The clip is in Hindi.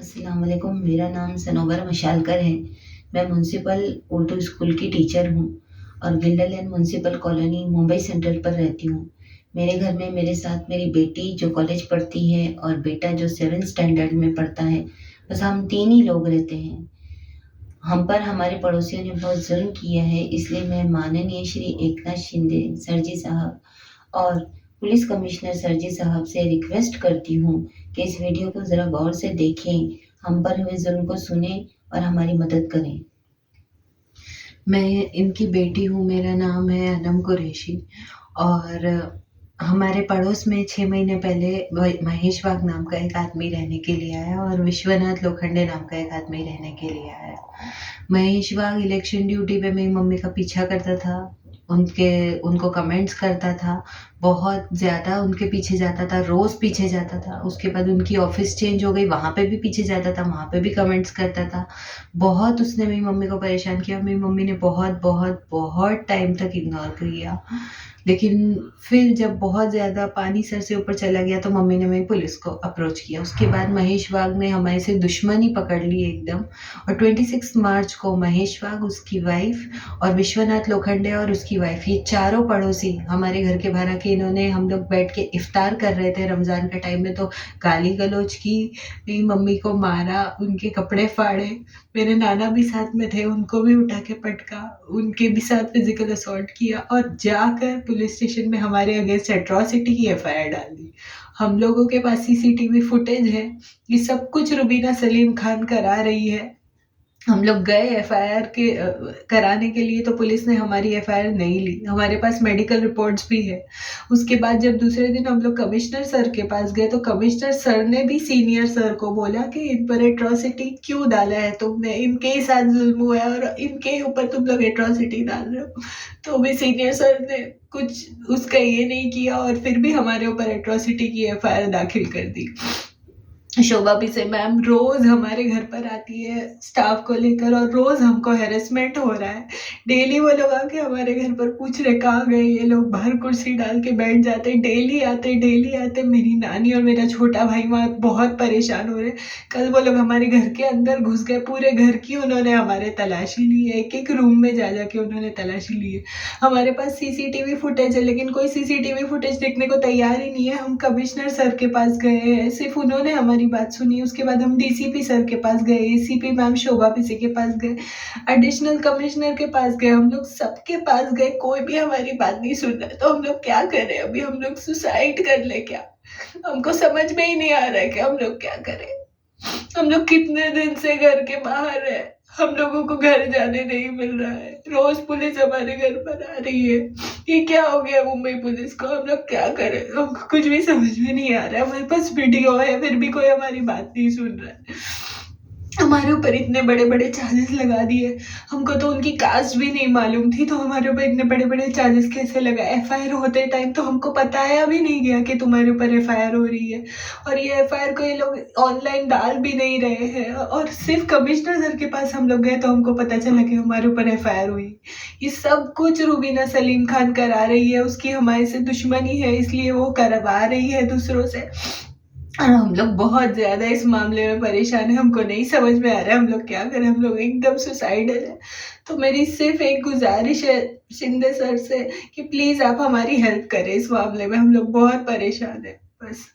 अस्सलाम वालेकुम। मेरा नाम सनोवर मशालकर है। मैं म्युनिसिपल उर्दू स्कूल की टीचर हूँ और गिल्डर लेन म्युनिसिपल कॉलोनी मुंबई सेंट्रल पर रहती हूँ। मेरे घर में मेरे साथ मेरी बेटी जो कॉलेज पढ़ती है और बेटा जो 7th स्टैंडर्ड में पढ़ता है। बस हम 3 ही लोग रहते हैं। हम पर हमारे पड़ोसियों ने बहुत ज़ुल्म किया है, इसलिए मैं माननीय श्री एकनाथ शिंदे सर जी साहब और पुलिस कमिश्नर सर जी साहब से रिक्वेस्ट करती हूँ कि इस वीडियो को ज़रा गौर से देखें, हम पर हुए ज़ुल्म को सुनें और हमारी मदद करें। मैं इनकी बेटी हूँ, मेरा नाम है अनम कुरैशी और हमारे पड़ोस में 6 महीने पहले महेश वाघ नाम का एक आदमी रहने के लिए आया और विश्वनाथ लोखंडे नाम का एक आदमी रहने के लिए आया। महेश वाघ इलेक्शन ड्यूटी पे मेरी मम्मी का पीछा करता था, उनको कमेंट्स करता था, बहुत ज़्यादा उनके पीछे जाता था, रोज़ पीछे जाता था। उसके बाद उनकी ऑफ़िस चेंज हो गई, वहाँ पे भी पीछे जाता था, वहाँ पे भी कमेंट्स करता था। बहुत उसने मेरी मम्मी को परेशान किया। मेरी मम्मी ने बहुत बहुत बहुत टाइम तक इग्नोर किया, लेकिन फिर जब बहुत ज़्यादा पानी सर से ऊपर चला गया तो मम्मी ने मेरी पुलिस को अप्रोच किया। उसके बाद महेश वाघ ने हमारे से दुश्मनी पकड़ ली एकदम। और 26 मार्च को महेश वाघ, उसकी वाइफ और विश्वनाथ लोखंडे और उसकी वाइफ, ये चारों पड़ोसी हमारे घर के बाहर आके, इन्होंने, हम लोग बैठ के इफ्तार कर रहे थे रमज़ान के टाइम में, तो गाली गलौज की, मेरी मम्मी को मारा, उनके कपड़े फाड़े। मेरे नाना भी साथ में थे, उनको भी उठा के पटका, उनके भी साथ फिजिकल असॉल्ट किया और जाकर पुलिस स्टेशन में हमारे अगेंस्ट एट्रॉसिटी की एफआईआर डाल दी। हम लोगों के पास सीसीटीवी फुटेज है, ये सब कुछ रुबीना सलीम खान करा रही है। हम लोग गए एफआईआर के कराने के लिए, तो पुलिस ने हमारी एफआईआर नहीं ली। हमारे पास मेडिकल रिपोर्ट्स भी है। उसके बाद जब दूसरे दिन हम लोग कमिश्नर सर के पास गए, तो कमिश्नर सर ने भी सीनियर सर को बोला कि इन पर एट्रॉसिटी क्यों डाला है तुमने, इनके ही साथ जुल्म हुआ है और इनके ऊपर तुम लोग एट्रॉसिटी डाल रहे हो। तो भी सीनियर सर ने कुछ उसका ये नहीं किया और फिर भी हमारे ऊपर एट्रॉसिटी की एफआईआर दाखिल कर दी। शोभा पिसे मैम रोज हमारे घर पर आती है स्टाफ को लेकर और रोज हमको हेरेसमेंट हो रहा है। डेली वो लोग आके हमारे घर पर पूछ रहे कहाँ गए ये लोग, बाहर कुर्सी डाल के बैठ जाते, डेली आते। मेरी नानी और मेरा छोटा भाई वहाँ बहुत परेशान हो रहे। कल वो लोग हमारे घर के अंदर घुस गए, पूरे घर की उन्होंने हमारे तलाशी ली है, एक एक रूम में जा जाके उन्होंने तलाशी ली है। हमारे पास सीसीटीवी फुटेज है, लेकिन कोई सीसीटीवी फुटेज देखने को तैयार ही नहीं है। हम कमिश्नर सर के पास गए हैं, सिर्फ उन्होंने हमारी बात सुनी। उसके बाद हम डीसीपी सर के पास गए, एसीपी मैम शोभा पिसे के पास गए, एडिशनल कमिश्नर के पास गए, हम लोग सबके पास गए, कोई भी हमारी बात नहीं सुन रहा है। तो हम लोग क्या करें? अभी हम लोग सुसाइड कर ले क्या? हमको समझ में ही नहीं आ रहा है कि हम लोग क्या करें। हम लोग कितने दिन से घर के बाहर है, हम लोगों को घर जाने नहीं मिल रहा है, रोज पुलिस हमारे घर पर आ रही है। ये क्या हो गया मुंबई पुलिस को? हम लोग क्या करें? हमको कुछ भी समझ में नहीं आ रहा है। हमारे पास वीडियो है, फिर भी कोई हमारी बात नहीं सुन रहा है। हमारे ऊपर इतने बड़े बड़े चार्जेस लगा दिए। हमको तो उनकी कास्ट भी नहीं मालूम थी, तो हमारे ऊपर इतने बड़े बड़े चार्जेस कैसे लगा? एफआईआर होते टाइम तो हमको बताया भी नहीं गया कि तुम्हारे ऊपर एफआईआर हो रही है। और ये एफआईआर को ये लोग ऑनलाइन डाल भी नहीं रहे हैं, और सिर्फ कमिश्नर सर के पास हम लोग गए तो हमको पता चला कि हमारे ऊपर एफआईआर हुई। ये सब कुछ रुबीना सलीम खान करा रही है, उसकी हमारे से दुश्मनी है, इसलिए वो करवा रही है दूसरों से। और हम लोग बहुत ज़्यादा इस मामले में परेशान हैं, हमको नहीं समझ में आ रहा है हम लोग क्या करें। हम लोग एकदम सुसाइडल है। तो मेरी सिर्फ एक गुजारिश है शिंदे सर से कि प्लीज़ आप हमारी हेल्प करें इस मामले में, हम लोग बहुत परेशान हैं बस।